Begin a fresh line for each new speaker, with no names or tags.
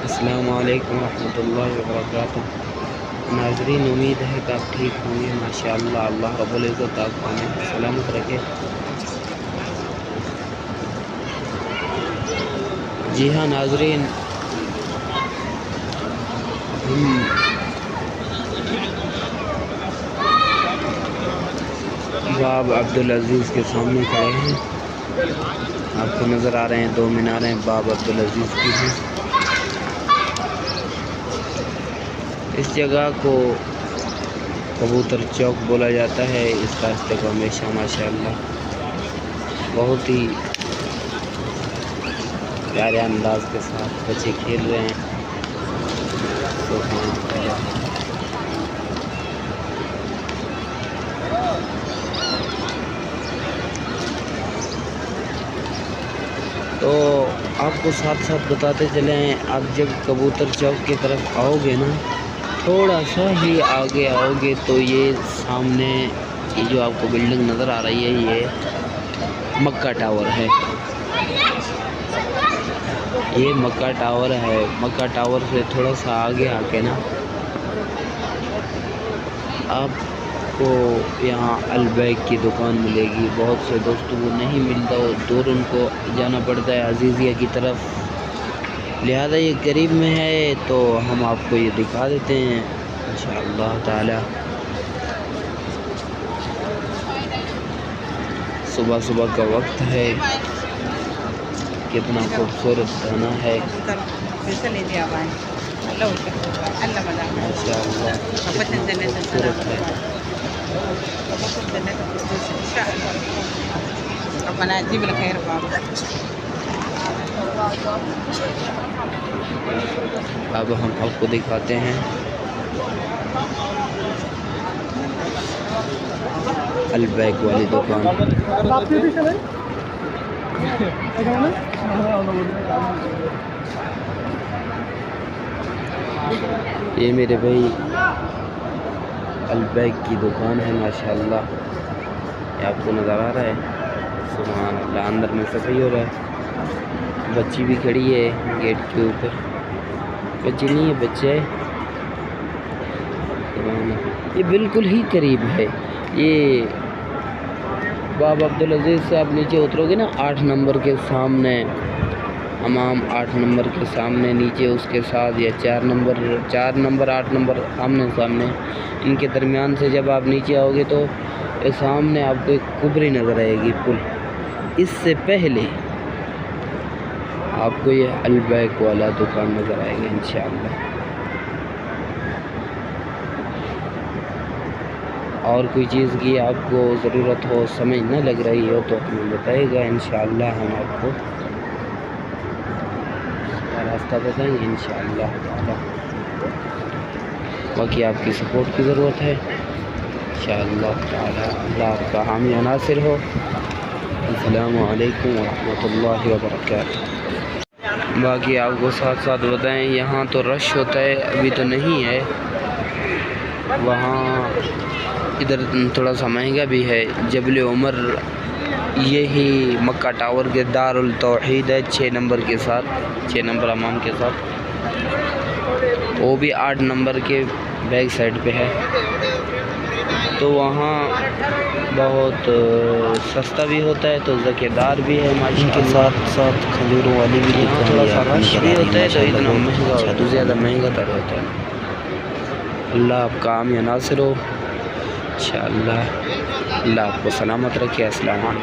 السلام علیکم ورحمۃ اللہ وبرکاتہ۔ ناظرین، امید ہے کہ آپ ٹھیک ہوں گے ماشاءاللہ۔ اللہ رب العزت آپ کو سلامت رکھے۔ جی ہاں ناظرین، ہم باب عبدالعزیز کے سامنے کھڑے ہیں۔ آپ کو نظر آ رہے ہیں دو میناریں باب عبدالعزیز کی ہیں۔ اس جگہ کو کبوتر چوک بولا جاتا ہے۔ اس راستے کو ہمیشہ ماشاءاللہ بہت ہی پیارے انداز کے ساتھ بچے کھیل رہے ہیں۔ تو آپ کو ساتھ ساتھ بتاتے چلیں، آپ جب کبوتر چوک کی طرف آؤ گے نا، تھوڑا سا ہی آگے آؤ گے تو یہ سامنے یہ جو آپ کو بلڈنگ نظر آ رہی ہے، یہ مکہ ٹاور ہے۔ یہ مکہ ٹاور ہے۔ مکہ ٹاور سے تھوڑا سا آگے آ کے نا آپ کو یہاں البیک کی دکان ملے گی۔ بہت سے دوستوں کو نہیں ملتا، وہ دور ان کو جانا پڑتا ہے عزیزیہ کی طرف، لہذا یہ قریب میں ہے تو ہم آپ کو یہ دکھا دیتے ہیں انشاءاللہ تعالی۔ صبح صبح کا وقت ہے، کتنا خوبصورت دھنا ہے ماشاءاللہ، کتنا خوبصورت ہے۔ اب ہم آپ کو دکھاتے ہیں البیک والی دکان۔ یہ میرے بھائی البیک کی دکان ہے ماشاءاللہ، یہ آپ کو نظر آ رہا ہے۔ سبحان اللہ، اندر میں صفائی ہو رہا ہے، بچی بھی کھڑی ہے گیٹ کے اوپر، بچی نہیں ہے بچے، یہ بالکل ہی قریب ہے۔ یہ باب عبدالعزیز سے آپ نیچے اترو گے نا، 8 نمبر کے سامنے، امام 8 نمبر کے سامنے، نیچے اس کے ساتھ یا 4 نمبر 8 نمبر آمنے سامنے، ان کے درمیان سے جب آپ نیچے آؤ گے تو سامنے آپ کو ایک کبری نظر آئے گی پل، اس سے پہلے آپ کو یہ البیک والا دکان نظر آئے گا انشاءاللہ۔ اور کوئی چیز کی آپ کو ضرورت ہو، سمجھ نہ لگ رہی ہو تو ہمیں بتائے گا انشاءاللہ، ہم آپ کو راستہ بتائیں گے انشاءاللہ تعالی۔ باقی آپ کی سپورٹ کی ضرورت ہے انشاءاللہ تعالی۔ اللہ آپ کا حامی و ناصر ہو۔ السلام علیکم ورحمۃ اللہ وبرکاتہ۔ باقی آپ کو ساتھ ساتھ بتائیں، یہاں تو رش ہوتا ہے، ابھی تو نہیں ہے، وہاں ادھر تھوڑا سا مہنگا بھی ہے۔ جبل عمر یہی مکہ ٹاور کے دار التوحید ہے، 6 نمبر کے ساتھ، 6 نمبر امام کے ساتھ، وہ بھی 8 نمبر کے بیک سائڈ پہ ہے، تو وہاں بہت سستا بھی ہوتا ہے، تو ذکیٰ دار بھی ہے ماشاءاللہ، کے ساتھ ساتھ کھجوروں والی بھی دکان، تھوڑا سا رش بھی ہوتا ہے تو اتنا مہنگا ہوتا ہے، زیادہ مہنگا تر ہوتا ہے۔ اللہ آپ کا حامی و ناصر ہو انشاءاللہ، اللہ آپ کو سلامت رکھے۔ السلام علیکم۔